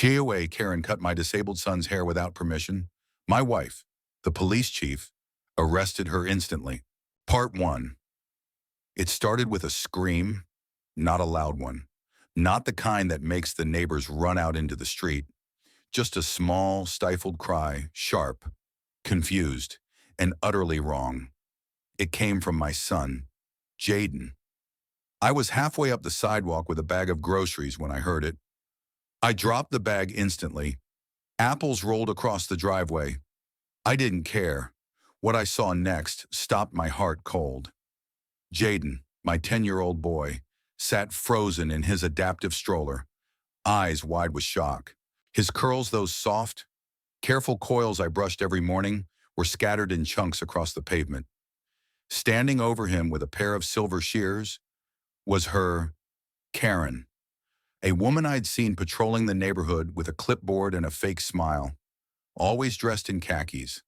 HOA Karen cut my disabled son's hair without permission. My wife, the police chief, arrested her instantly. Part 1. It started with a scream, not a loud one. Not the kind that makes the neighbors run out into the street. Just a small, stifled cry, sharp, confused, and utterly wrong. It came from my son, Jaden. I was halfway up the sidewalk with a bag of groceries when I heard it. I dropped the bag instantly. Apples rolled across the driveway. I didn't care. What I saw next stopped my heart cold. Jaden, my 10-year-old boy, sat frozen in his adaptive stroller, eyes wide with shock. His curls, those soft, careful coils I brushed every morning, were scattered in chunks across the pavement. Standing over him with a pair of silver shears was her, Karen, a woman I'd seen patrolling the neighborhood with a clipboard and a fake smile, always dressed in khakis,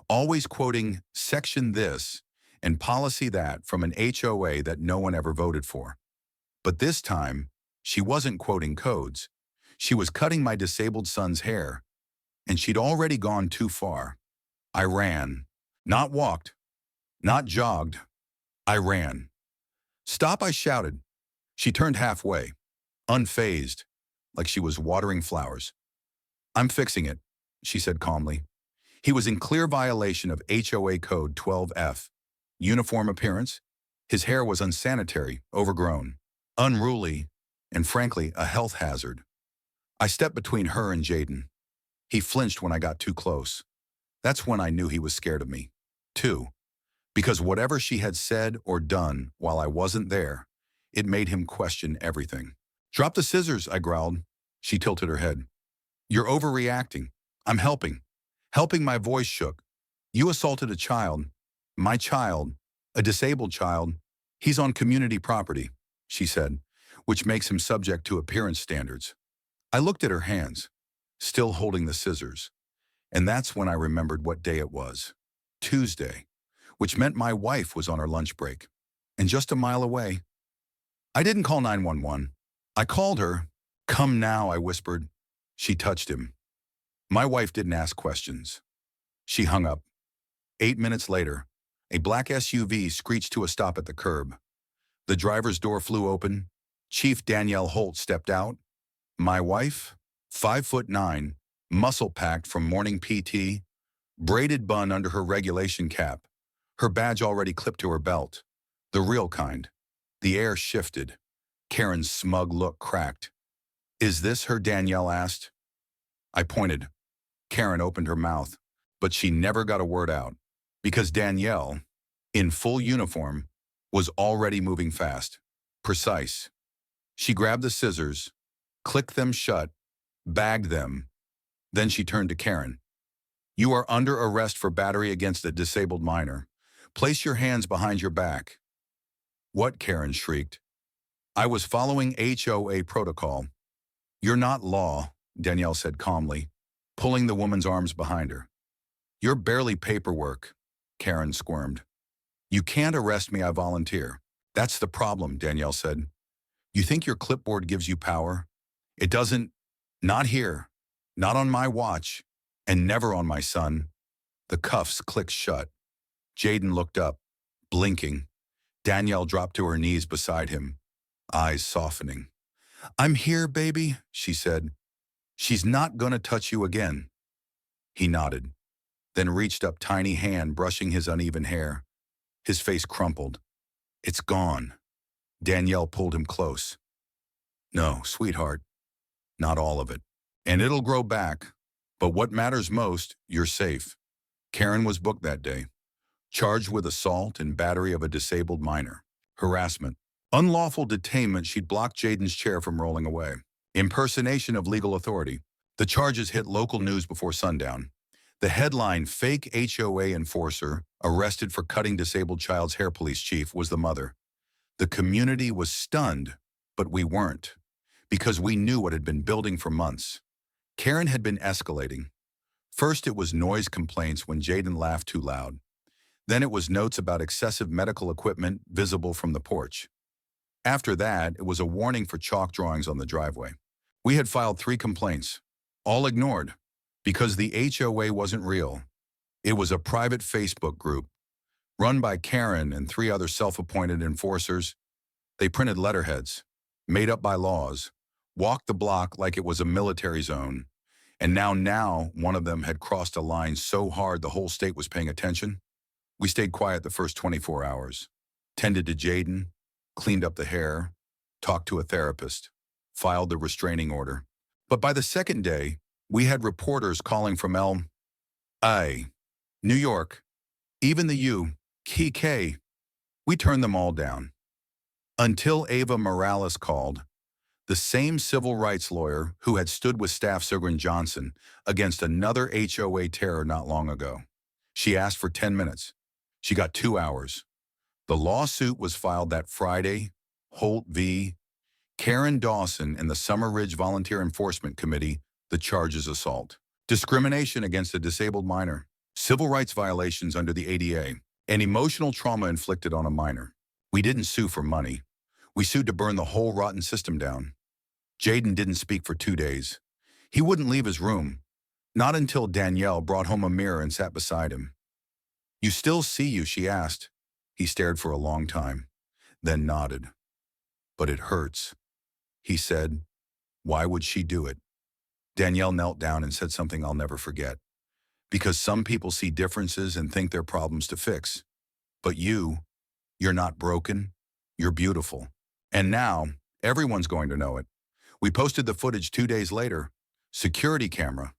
always quoting section this and policy that from an HOA that no one ever voted for. But this time, she wasn't quoting codes. She was cutting my disabled son's hair, and she'd already gone too far. I ran. Not walked. Not jogged. I ran. "Stop," I shouted. She turned halfway, unfazed, like she was watering flowers. "I'm fixing it," she said calmly. He was in clear violation of HOA Code 12F. Uniform appearance. His hair was unsanitary, overgrown, unruly, and frankly, a health hazard. I stepped between her and Jaden. He flinched when I got too close. That's when I knew he was scared of me, too. Because whatever she had said or done while I wasn't there, it made him question everything. "Drop the scissors," I growled. She tilted her head. "You're overreacting. I'm helping." Helping, my voice shook. "You assaulted a child. My child. A disabled child. He's on community property," she said, "which makes him subject to appearance standards." I looked at her hands, still holding the scissors. And that's when I remembered what day it was. Tuesday, which meant my wife was on her lunch break. And just a mile away. I didn't call 911. I called her. "Come now," I whispered. She touched him. My wife didn't ask questions. She hung up. 8 minutes later, a black SUV screeched to a stop at the curb. The driver's door flew open. Chief Danielle Holt stepped out. My wife, 5'9", muscle-packed from morning PT, braided bun under her regulation cap, her badge already clipped to her belt. The real kind. The air shifted. Karen's smug look cracked. "Is this her?" Danielle asked. I pointed. Karen opened her mouth, but she never got a word out, because Danielle, in full uniform, was already moving fast, precise. She grabbed the scissors, clicked them shut, bagged them. Then she turned to Karen. "You are under arrest for battery against a disabled minor. Place your hands behind your back." "What?" Karen shrieked. "I was following HOA protocol." "You're not law," Danielle said calmly, pulling the woman's arms behind her. "You're barely paperwork," Karen squirmed. "You can't arrest me, I volunteer." "That's the problem," Danielle said. "You think your clipboard gives you power? It doesn't. Not here. Not on my watch. And never on my son." The cuffs clicked shut. Jaden looked up, blinking. Danielle dropped to her knees beside him, eyes softening. "I'm here, baby," she said. "She's not gonna touch you again." He nodded, then reached up tiny hand brushing his uneven hair. His face crumpled. "It's gone." Danielle pulled him close. "No, sweetheart, not all of it. And it'll grow back. But what matters most, you're safe." Karen was booked that day, charged with assault and battery of a disabled minor, harassment, unlawful detainment. She'd blocked Jaden's chair from rolling away, impersonation of legal authority. The charges hit local news before sundown. The headline, "Fake HOA Enforcer Arrested for Cutting Disabled Child's Hair." Police chief was the mother. The community was stunned, but we weren't, because we knew what had been building for months. Karen had been escalating. First it was noise complaints when Jaden laughed too loud. Then it was notes about excessive medical equipment visible from the porch. After that, it was a warning for chalk drawings on the driveway. We had filed 3 complaints, all ignored, because the HOA wasn't real. It was a private Facebook group, run by Karen and three other self-appointed enforcers. They printed letterheads, made up by laws, walked the block like it was a military zone, and now one of them had crossed a line so hard the whole state was paying attention. We stayed quiet the first 24 hours, tended to Jaden, cleaned up the hair, talked to a therapist, filed the restraining order. But by the second day, we had reporters calling from L.A., New York, even the U.K. We turned them all down. Until Ava Morales called, the same civil rights lawyer who had stood with Staff Sergeant Johnson against another HOA terror not long ago. She asked for 10 minutes. She got 2 hours. The lawsuit was filed that Friday. Holt v. Karen Dawson and the Summer Ridge Volunteer Enforcement Committee. The charges: assault, discrimination against a disabled minor, civil rights violations under the ADA, and emotional trauma inflicted on a minor. We didn't sue for money. We sued to burn the whole rotten system down. Jaden didn't speak for 2 days. He wouldn't leave his room, not until Danielle brought home a mirror and sat beside him. "You still see you?" she asked. He stared for a long time, then nodded. "But it hurts," he said. Why would she do it? Danielle knelt down and said something I'll never forget. "Because some people see differences and think they're problems to fix. But you're not broken. You're beautiful. And now, everyone's going to know it." We posted the footage 2 days later. Security camera.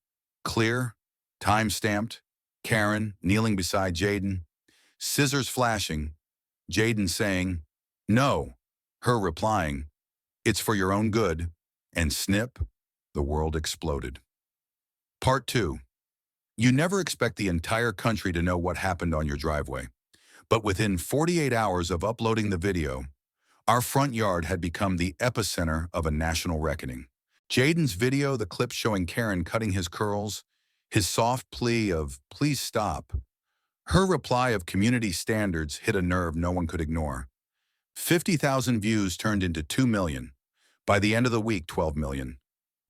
Clear. Time-stamped. Karen kneeling beside Jaden. Scissors flashing. Jaden saying, "No." Her replying, "It's for your own good." And snip, the world exploded. Part 2. You never expect the entire country to know what happened on your driveway. But within 48 hours of uploading the video, our front yard had become the epicenter of a national reckoning. Jaden's video, the clip showing Karen cutting his curls, his soft plea of "please stop." Her reply of community standards hit a nerve no one could ignore. 50,000 views turned into 2 million. By the end of the week, 12 million.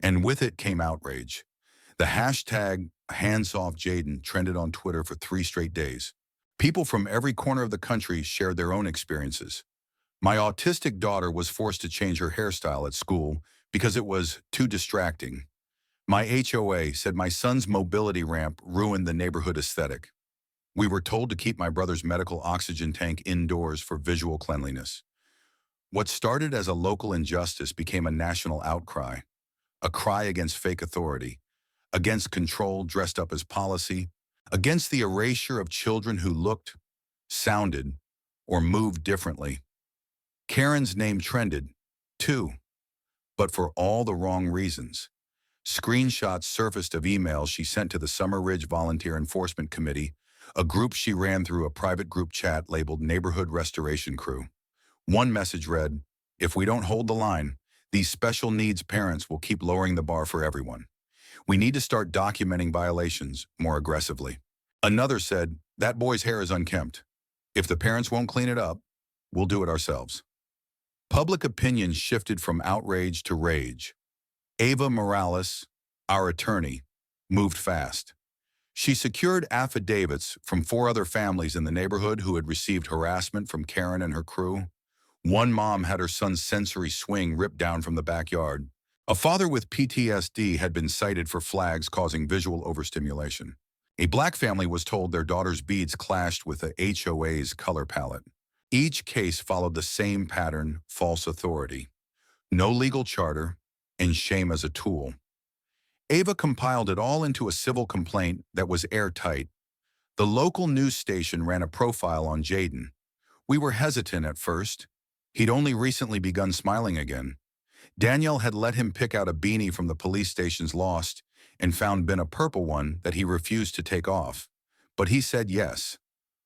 And with it came outrage. The hashtag #HandsOffJaden trended on Twitter for 3 straight days. People from every corner of the country shared their own experiences. My autistic daughter was forced to change her hairstyle at school because it was too distracting. My HOA said my son's mobility ramp ruined the neighborhood aesthetic. We were told to keep my brother's medical oxygen tank indoors for visual cleanliness. What started as a local injustice became a national outcry, a cry against fake authority, against control dressed up as policy, against the erasure of children who looked, sounded, or moved differently. Karen's name trended, too, but for all the wrong reasons. Screenshots surfaced of emails she sent to the Summer Ridge Volunteer Enforcement Committee, a group she ran through a private group chat labeled Neighborhood Restoration Crew. One message read, "If we don't hold the line, these special needs parents will keep lowering the bar for everyone. We need to start documenting violations more aggressively." Another said, "That boy's hair is unkempt. If the parents won't clean it up, we'll do it ourselves." Public opinion shifted from outrage to rage. Ava Morales, our attorney, moved fast. She secured affidavits from 4 other families in the neighborhood who had received harassment from Karen and her crew. One mom had her son's sensory swing ripped down from the backyard. A father with PTSD had been cited for flags causing visual overstimulation. A black family was told their daughter's beads clashed with the HOA's color palette. Each case followed the same pattern: false authority, no legal charter, and shame as a tool. Ava compiled it all into a civil complaint that was airtight. The local news station ran a profile on Jaden. We were hesitant at first. He'd only recently begun smiling again. Danielle had let him pick out a beanie from the police station's lost and found Ben a purple one that he refused to take off. But he said yes.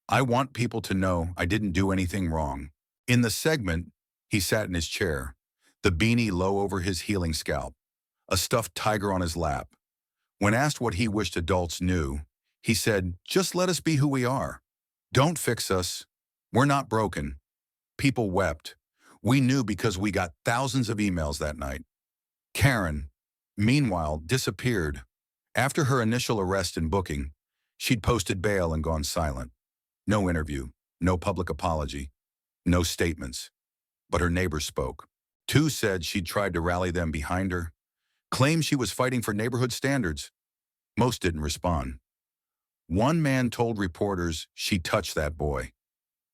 "I want people to know I didn't do anything wrong." In the segment, he sat in his chair, the beanie low over his healing scalp, a stuffed tiger on his lap. When asked what he wished adults knew, he said, "Just let us be who we are. Don't fix us. We're not broken." People wept. We knew because we got thousands of emails that night. Karen, Meanwhile, disappeared. After her initial arrest and booking, she'd posted bail and gone silent. No interview, no public apology, no statements. But her neighbors spoke. Two said she'd tried to rally them behind her, claimed she was fighting for neighborhood standards. Most didn't respond. One man told reporters she touched that boy.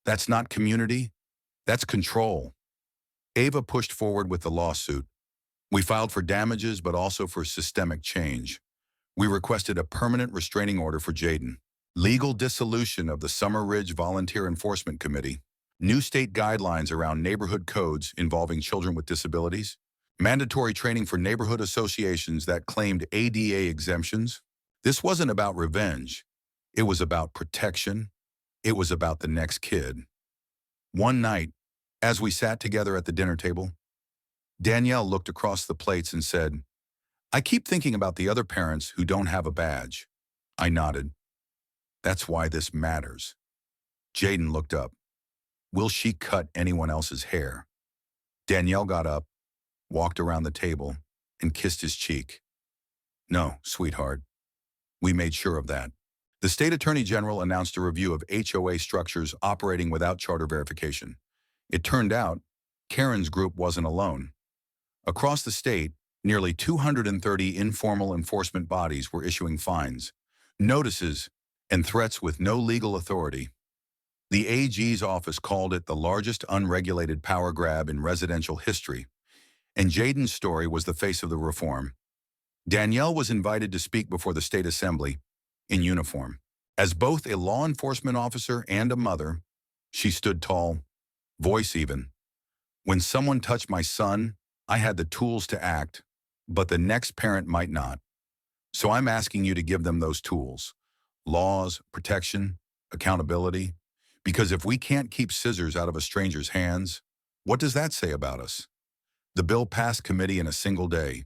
That's not community, that's control. Ava pushed forward with the lawsuit. We filed for damages, but also for systemic change. We requested a permanent restraining order for Jaden, legal dissolution of the Summer Ridge Volunteer Enforcement Committee, new state guidelines around neighborhood codes involving children with disabilities, mandatory training for neighborhood associations that claimed ADA exemptions. This wasn't about revenge. It was about protection. It was about the next kid. One night, as we sat together at the dinner table, Danielle looked across the plates and said, "I keep thinking about the other parents who don't have a badge." I nodded. That's why this matters. Jaden looked up. Will she cut anyone else's hair? Danielle got up, walked around the table, and kissed his cheek. No, sweetheart. We made sure of that. The state attorney general announced a review of HOA structures operating without charter verification. It turned out Karen's group wasn't alone. Across the state, nearly 230 informal enforcement bodies were issuing fines, notices, and threats with no legal authority. The AG's office called it the largest unregulated power grab in residential history, and Jaden's story was the face of the reform. Danielle was invited to speak before the state assembly in uniform. As both a law enforcement officer and a mother, she stood tall, voice even. When someone touched my son, I had the tools to act, but the next parent might not. So I'm asking you to give them those tools: laws, protection, accountability. Because if we can't keep scissors out of a stranger's hands, what does that say about us? The bill passed committee in a single day.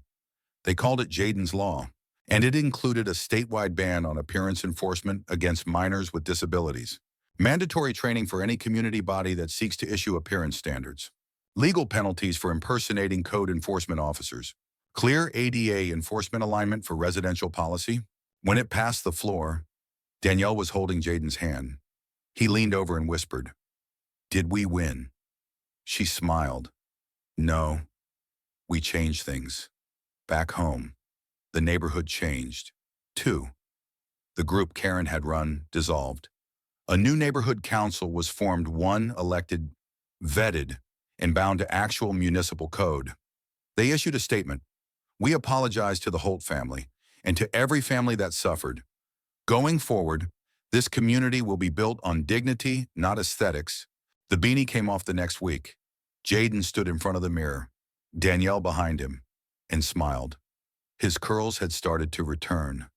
They called it Jaden's Law, and it included a statewide ban on appearance enforcement against minors with disabilities, mandatory training for any community body that seeks to issue appearance standards, legal penalties for impersonating code enforcement officers, clear ADA enforcement alignment for residential policy. When it passed the floor, Danielle was holding Jaden's hand. He leaned over and whispered, "Did we win?" She smiled. "No, we changed things. Back home, the neighborhood changed. Too. The group Karen had run dissolved. A new neighborhood council was formed, one elected, vetted, and bound to actual municipal code. They issued a statement. "We apologize to the Holt family and to every family that suffered. Going forward, this community will be built on dignity, not aesthetics." The beanie came off the next week. Jaden stood in front of the mirror, Danielle behind him, and smiled. His curls had started to return.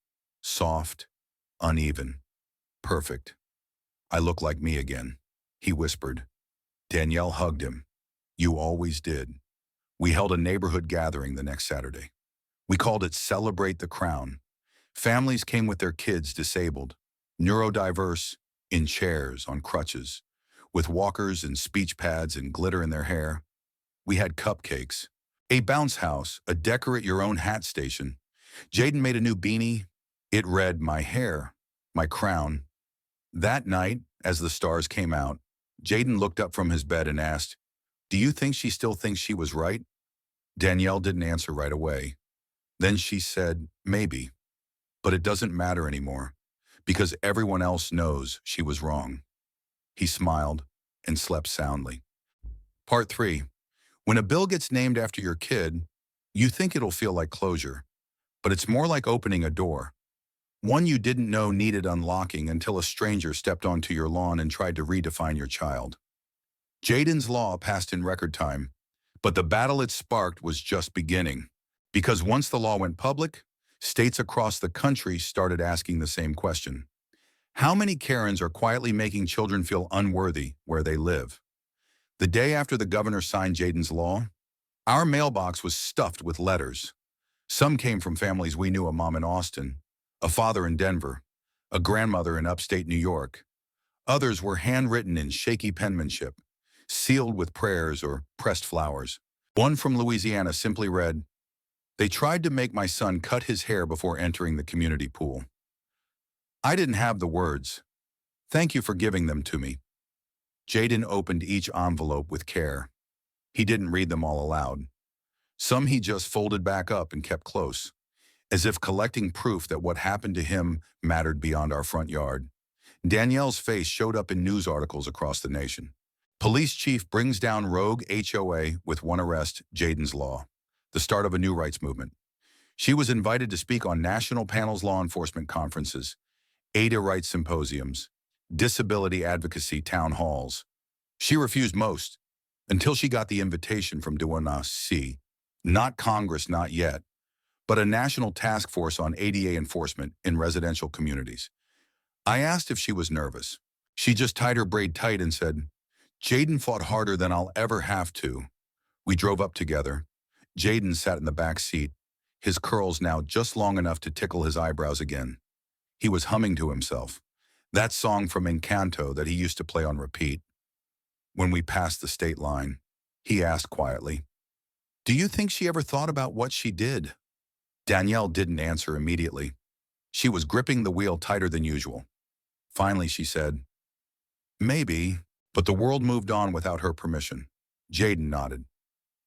Soft, uneven, perfect. "I look like me again," he whispered. Danielle hugged him. "You always did." We held a neighborhood gathering the next Saturday. We called it Celebrate the Crown. Families came with their kids disabled, neurodiverse, in chairs, on crutches, with walkers and speech pads and glitter in their hair. We had cupcakes, a bounce house, a decorate-your-own-hat station. Jaden made a new beanie. It read, "My hair, my crown." That night, as the stars came out, Jaden looked up from his bed and asked, "Do you think she still thinks she was right?" Danielle didn't answer right away. Then she said, "Maybe. But it doesn't matter anymore, because everyone else knows she was wrong." He smiled and slept soundly. Part 3. When a bill gets named after your kid, you think it'll feel like closure, but it's more like opening a door. One you didn't know needed unlocking until a stranger stepped onto your lawn and tried to redefine your child. Jaden's Law passed in record time, but the battle it sparked was just beginning. Because once the law went public, states across the country started asking the same question. How many Karens are quietly making children feel unworthy where they live? The day after the governor signed Jaden's Law, our mailbox was stuffed with letters. Some came from families we knew: a mom in Austin, a father in Denver, a grandmother in upstate New York. Others were handwritten in shaky penmanship, sealed with prayers or pressed flowers. One from Louisiana simply read, They tried to make my son cut his hair before entering the community pool. I didn't have the words. Thank you for giving them to me. Jaden opened each envelope with care. He didn't read them all aloud. Some he just folded back up and kept close, as if collecting proof that what happened to him mattered beyond our front yard. Danielle's face showed up in news articles across the nation. Police chief brings down rogue HOA with one arrest, Jaden's Law, the start of a new rights movement. She was invited to speak on national panels law enforcement conferences, ADA rights symposiums, disability advocacy town halls. She refused most, until she got the invitation from DONC, not Congress, not yet, but a national task force on ADA enforcement in residential communities. I asked if she was nervous. She just tied her braid tight and said, Jaden fought harder than I'll ever have to. We drove up together. Jaden sat in the back seat, his curls now just long enough to tickle his eyebrows again. He was humming to himself, that song from Encanto that he used to play on repeat. When we passed the state line, he asked quietly, do you think she ever thought about what she did? Danielle didn't answer immediately. She was gripping the wheel tighter than usual. Finally, she said, maybe, but the world moved on without her permission. Jaden nodded.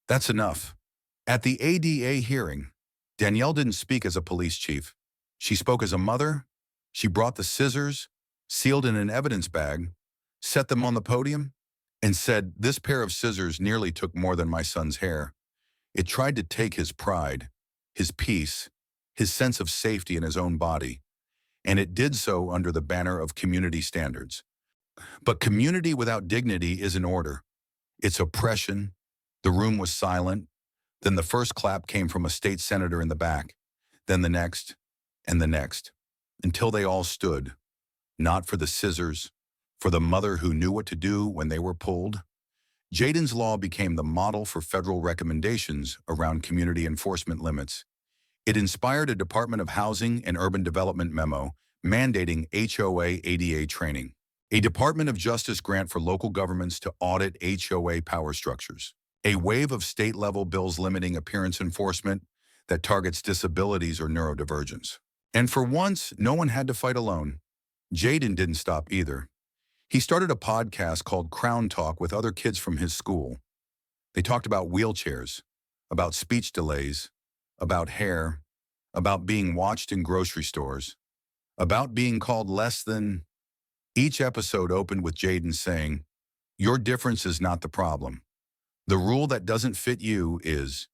That's enough. At the ADA hearing, Danielle didn't speak as a police chief. She spoke as a mother. She brought the scissors, sealed in an evidence bag, set them on the podium, and said, this pair of scissors nearly took more than my son's hair. It tried to take his pride, his peace, his sense of safety in his own body, and it did so under the banner of community standards. But community without dignity isn't order. It's oppression. The room was silent. Then the first clap came from a state senator in the back, then the next, and the next, until they all stood, not for the scissors, for the mother who knew what to do when they were pulled. Jaden's Law became the model for federal recommendations around community enforcement limits. It inspired a Department of Housing and Urban Development memo mandating HOA ADA training, a Department of Justice grant for local governments to audit HOA power structures, a wave of state-level bills limiting appearance enforcement that targets disabilities or neurodivergence. And for once, no one had to fight alone. Jaden didn't stop either. He started a podcast called Crown Talk with other kids from his school. They talked about wheelchairs, about speech delays, about hair, about being watched in grocery stores, about being called less than. Each episode opened with Jaden saying, your difference is not the problem. The rule that doesn't fit you is.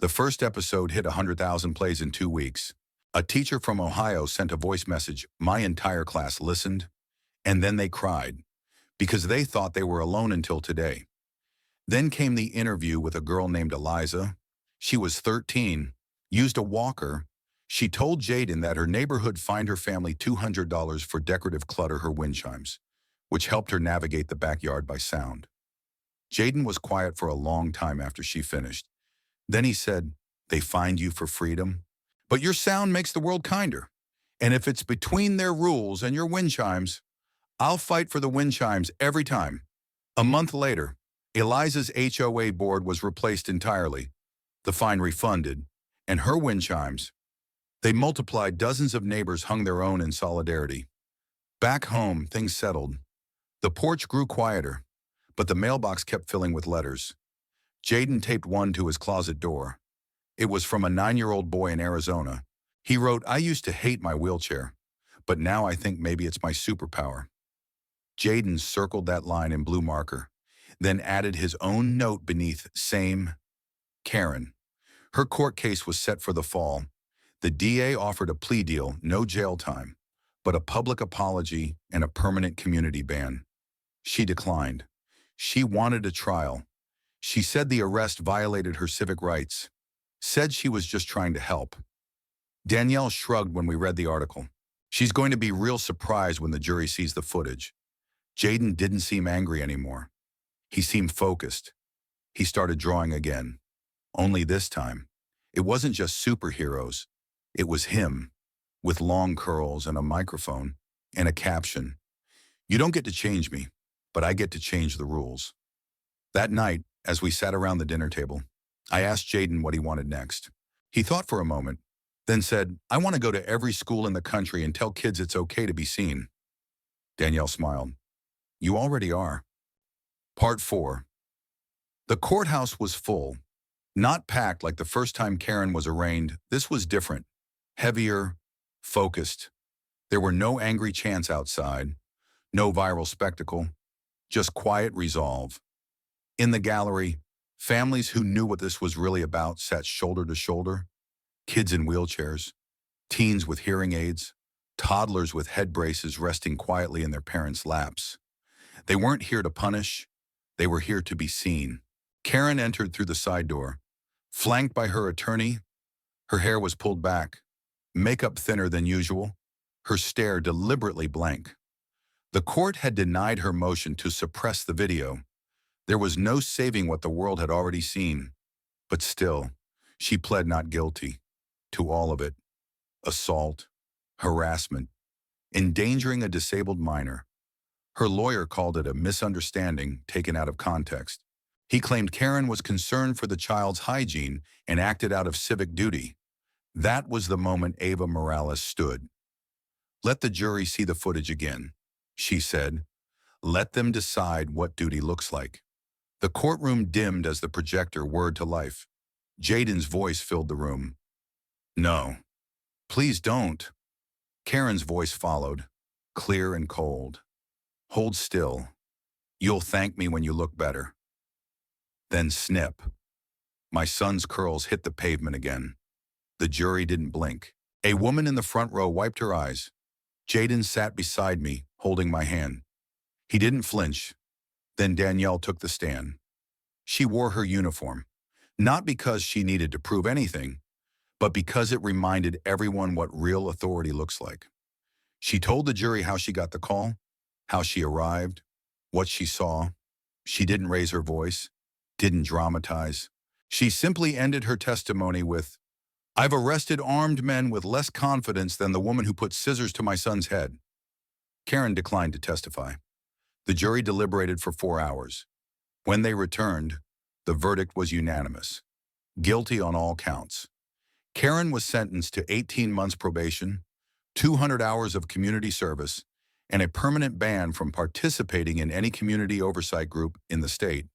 The first episode hit 100,000 plays in 2 weeks. A teacher from Ohio sent a voice message. My entire class listened, and then they cried, because they thought they were alone until today. Then came the interview with a girl named Eliza. She was 13, used a walker. She told Jaden that her neighborhood fined her family $200 for decorative clutter her wind chimes, which helped her navigate the backyard by sound. Jaden was quiet for a long time after she finished. Then he said, they fined you for freedom, but your sound makes the world kinder. And if it's between their rules and your wind chimes, I'll fight for the wind chimes every time. A month later, Eliza's HOA board was replaced entirely, the fine refunded, and her wind chimes. They multiplied. Dozens of neighbors hung their own in solidarity. Back home, things settled. The porch grew quieter, but the mailbox kept filling with letters. Jaden taped one to his closet door. It was from a 9-year-old boy in Arizona. He wrote, I used to hate my wheelchair, but now I think maybe it's my superpower. Jaden circled that line in blue marker, then added his own note beneath, same, Karen. Her court case was set for the fall. The DA offered a plea deal, no jail time, but a public apology and a permanent community ban. She declined. She wanted a trial. She said the arrest violated her civic rights, said she was just trying to help. Danielle shrugged when we read the article. She's going to be real surprised when the jury sees the footage. Jaden didn't seem angry anymore. He seemed focused. He started drawing again. Only this time, it wasn't just superheroes. It was him, with long curls and a microphone and a caption. You don't get to change me, but I get to change the rules. That night, as we sat around the dinner table, I asked Jaden what he wanted next. He thought for a moment, then said, I want to go to every school in the country and tell kids it's okay to be seen. Danielle smiled. You already are. Part 4. The courthouse was full. Not packed like the first time Karen was arraigned. This was different. Heavier, focused. There were no angry chants outside, no viral spectacle, just quiet resolve. In the gallery, families who knew what this was really about sat shoulder to shoulder. Kids in wheelchairs, teens with hearing aids, toddlers with head braces resting quietly in their parents' laps. They weren't here to punish. They were here to be seen. Karen entered through the side door. Flanked by her attorney, her hair was pulled back, makeup thinner than usual, her stare deliberately blank. The court had denied her motion to suppress the video. There was no saving what the world had already seen. But still, she pled not guilty to all of it. Assault, harassment, endangering a disabled minor. Her lawyer called it a misunderstanding taken out of context. He claimed Karen was concerned for the child's hygiene and acted out of civic duty. That was the moment Ava Morales stood. Let the jury see the footage again, she said. Let them decide what duty looks like. The courtroom dimmed as the projector whirred to life. Jaden's voice filled the room. No, please don't. Karen's voice followed, clear and cold. Hold still. You'll thank me when you look better. Then snip. My son's curls hit the pavement again. The jury didn't blink. A woman in the front row wiped her eyes. Jaden sat beside me, holding my hand. He didn't flinch. Then Danielle took the stand. She wore her uniform, not because she needed to prove anything, but because it reminded everyone what real authority looks like. She told the jury how she got the call, how she arrived, what she saw. She didn't raise her voice, didn't dramatize. She simply ended her testimony with, I've arrested armed men with less confidence than the woman who put scissors to my son's head. Karen declined to testify. The jury deliberated for 4 hours. When they returned, the verdict was unanimous. Guilty on all counts. Karen was sentenced to 18 months probation, 200 hours of community service, and a permanent ban from participating in any community oversight group in the state.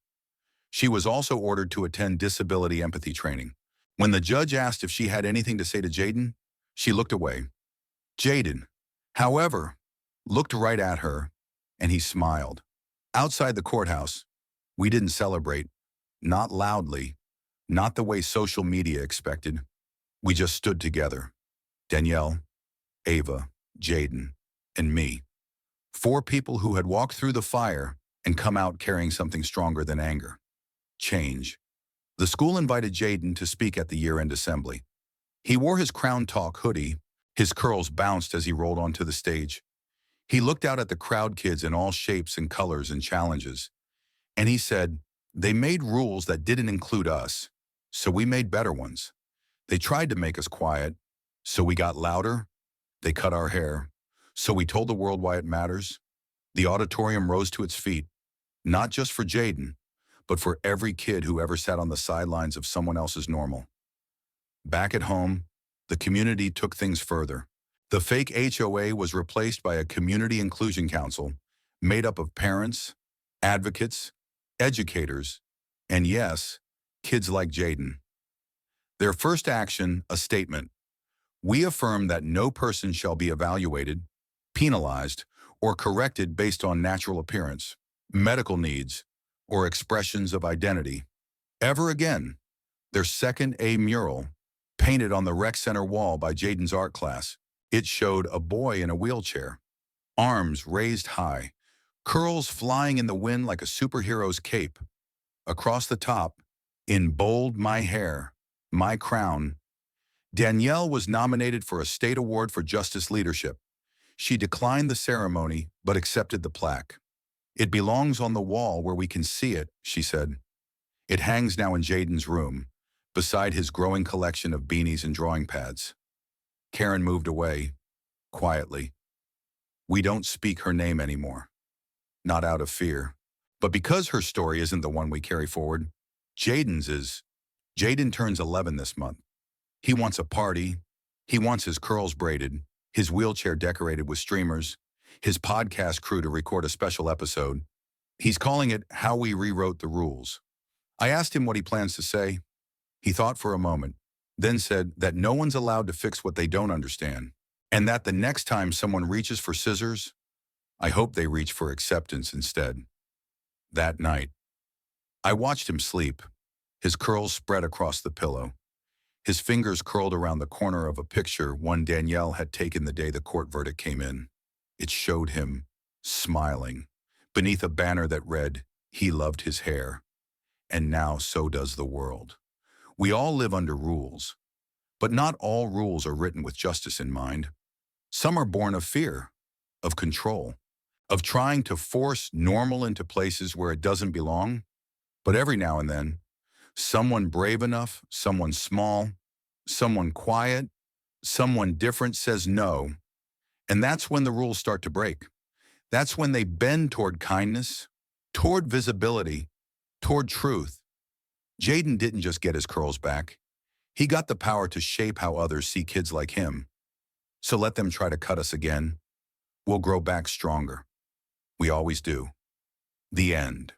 She was also ordered to attend disability empathy training. When the judge asked if she had anything to say to Jaden, she looked away. Jaden, however, looked right at her, and he smiled. Outside the courthouse, we didn't celebrate, not loudly, not the way social media expected. We just stood together. Danielle, Ava, Jaden, and me. 4 people who had walked through the fire and come out carrying something stronger than anger. Change. The school invited Jaden to speak at the year-end assembly. He wore his Crown Talk hoodie. His curls bounced as he rolled onto the stage. He looked out at the crowd, kids in all shapes and colors and challenges. And he said, they made rules that didn't include us, so we made better ones. They tried to make us quiet, so we got louder. They cut our hair, so we told the world why it matters. The auditorium rose to its feet, not just for Jaden, but for every kid who ever sat on the sidelines of someone else's normal. Back at home, the community took things further. The fake HOA was replaced by a community inclusion council made up of parents, advocates, educators, and yes, kids like Jaden. Their first action, a statement. We affirm that no person shall be evaluated, penalized, or corrected based on natural appearance, medical needs, or expressions of identity. Ever again. Their second A mural, painted on the rec center wall by Jaden's art class. It showed a boy in a wheelchair, arms raised high, curls flying in the wind like a superhero's cape. Across the top, in bold, my hair, my crown, Danielle was nominated for a state award for justice leadership. She declined the ceremony, but accepted the plaque. It belongs on the wall where we can see it, she said. It hangs now in Jaden's room, beside his growing collection of beanies and drawing pads. Karen moved away, quietly. We don't speak her name anymore. Not out of fear, but because her story isn't the one we carry forward. Jaden's is. Jaden turns 11 this month. He wants a party. He wants his curls braided, his wheelchair decorated with streamers, his podcast crew to record a special episode. He's calling it How We Rewrote the Rules. I asked him what he plans to say. He thought for a moment, then said that no one's allowed to fix what they don't understand, and that the next time someone reaches for scissors, I hope they reach for acceptance instead. That night, I watched him sleep, his curls spread across the pillow, his fingers curled around the corner of a picture one Danielle had taken the day the court verdict came in. It showed him, smiling, beneath a banner that read, "He loved his hair, and now so does the world." We all live under rules, but not all rules are written with justice in mind. Some are born of fear, of control, of trying to force normal into places where it doesn't belong. But every now and then, someone brave enough, someone small, someone quiet, someone different says no, and that's when the rules start to break. That's when they bend toward kindness, toward visibility, toward truth. Jaden didn't just get his curls back. He got the power to shape how others see kids like him. So let them try to cut us again. We'll grow back stronger. We always do. The end.